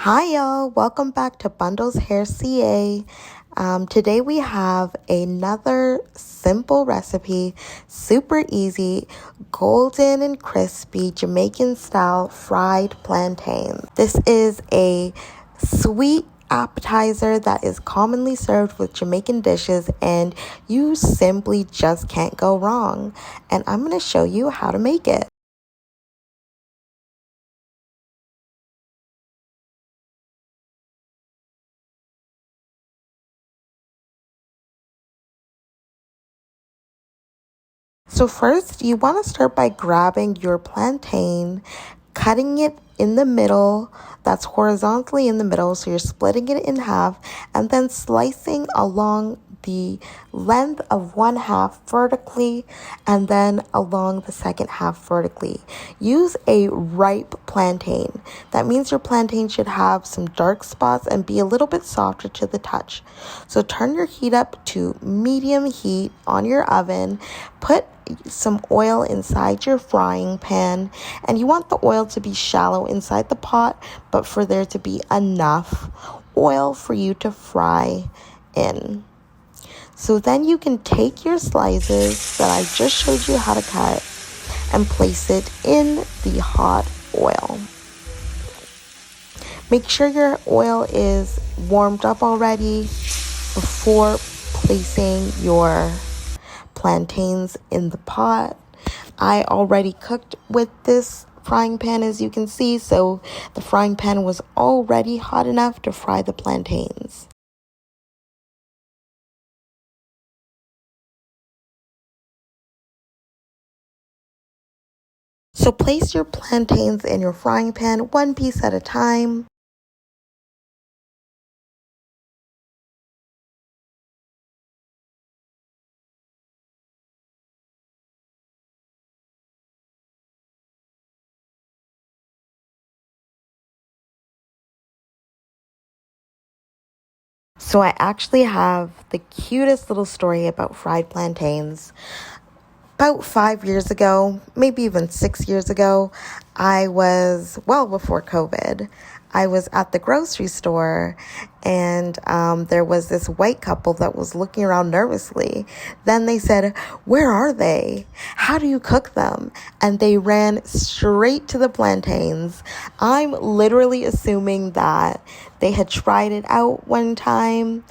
Hi y'all, welcome back to Bundles Hair CA. Today we have another simple recipe, super easy, golden and crispy Jamaican style fried plantain. This is a sweet appetizer that is commonly served with Jamaican dishes and you simply just can't go wrong. And I'm going to show you how to make it. So first, you want to start by grabbing your plantain, cutting it in the middle, that's horizontally in the middle, so you're splitting it in half, and then slicing along the length of one half vertically and then along the second half vertically. Use a ripe plantain. That means your plantain should have some dark spots and be a little bit softer to the touch. So turn your heat up to medium heat on your oven. Put some oil inside your frying pan, and you want the oil to be shallow inside the pot, but for there to be enough oil for you to fry in. So then you can take your slices that I just showed you how to cut and place it in the hot oil. Make sure your oil is warmed up already before placing your plantains in the pot. I already cooked with this frying pan, as you can see, so the frying pan was already hot enough to fry the plantains. So place your plantains in your frying pan one piece at a time. So I actually have the cutest little story about fried plantains. About 5 years ago, maybe even 6 years ago, I was, well before COVID, I was at the grocery store and there was this white couple that was looking around nervously. Then they said, "Where are they? How do you cook them?" And they ran straight to the plantains. I'm literally assuming that they had tried it out one time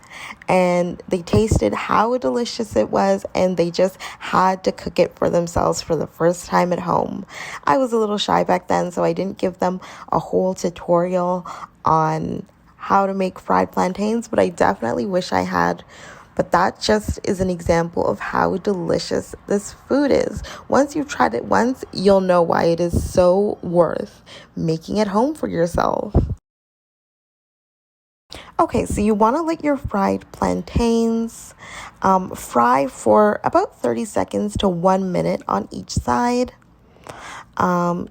and they tasted how delicious it was and they just had to cook it for themselves for the first time at home. I was a little shy back then, so I didn't give them a whole tutorial on how to make fried plantains, but I definitely wish I had. But that just is an example of how delicious this food is. Once you've tried it once, you'll know why it is so worth making at home for yourself. Okay, so you want to let your fried plantains fry for about 30 seconds to 1 minute on each side,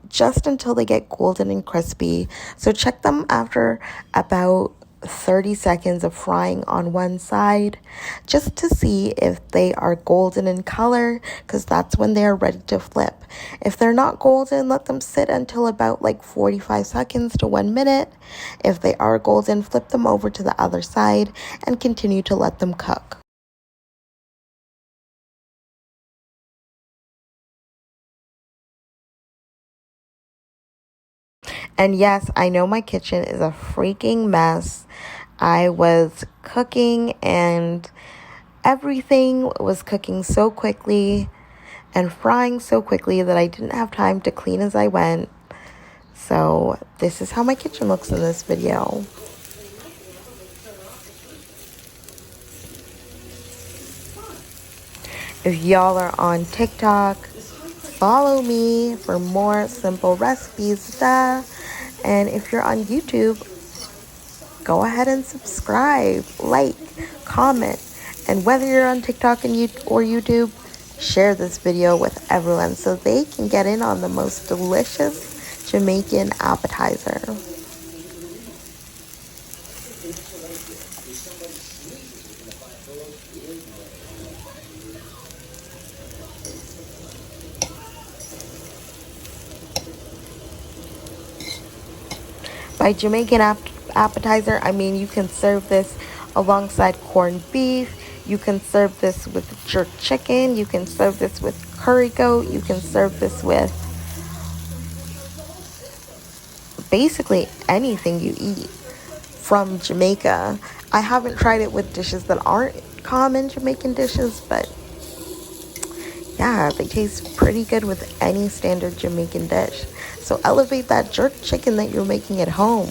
just until they get golden and crispy. So check them after about 30 seconds of frying on one side just to see if they are golden in color, because that's when they are ready to flip. If they're not golden, let them sit until about like 45 seconds to 1 minute. If they are golden, flip them over to the other side and continue to let them cook. And yes, I know my kitchen is a freaking mess. I was cooking and everything was cooking so quickly and frying so quickly that I didn't have time to clean as I went. So this is how my kitchen looks in this video. If y'all are on TikTok, follow me for more simple recipes, duh. And if you're on YouTube, go ahead and subscribe, like, comment. And whether you're on TikTok and or YouTube, share this video with everyone so they can get in on the most delicious Jamaican appetizer. By Jamaican appetizer. I mean, you can serve this alongside corned beef. You can serve this with jerk chicken. You can serve this with curry goat. You can serve this with basically anything you eat from Jamaica. I haven't tried it with dishes that aren't common Jamaican dishes, but yeah, they taste pretty good with any standard Jamaican dish. So elevate that jerk chicken that you're making at home.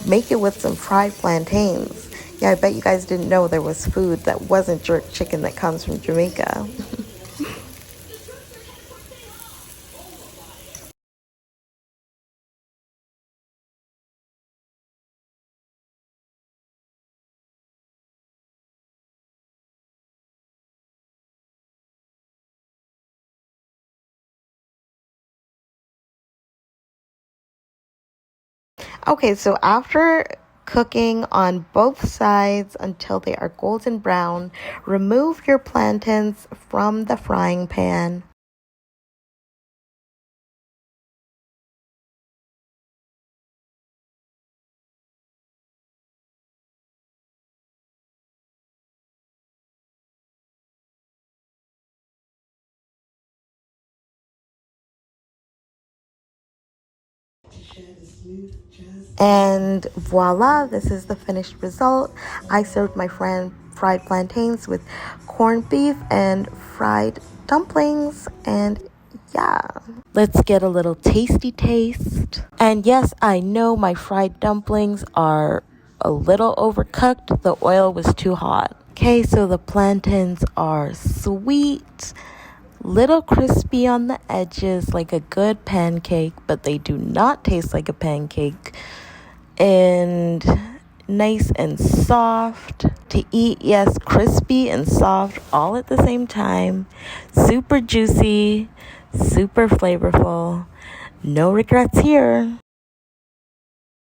Make it with some fried plantains. Yeah, I bet you guys didn't know there was food that wasn't jerk chicken that comes from Jamaica. Okay, so after cooking on both sides until they are golden brown, remove your plantains from the frying pan. And voila, this is the finished result. I served my friend fried plantains with corned beef and fried dumplings. And yeah, let's get a little tasty taste. And yes, I know my fried dumplings are a little overcooked. The oil was too hot. Okay, so the plantains are sweet, little crispy on the edges like a good pancake, but they do not taste like a pancake, and nice and soft to eat. Yes, crispy and soft all at the same time. Super juicy, super flavorful. No regrets here.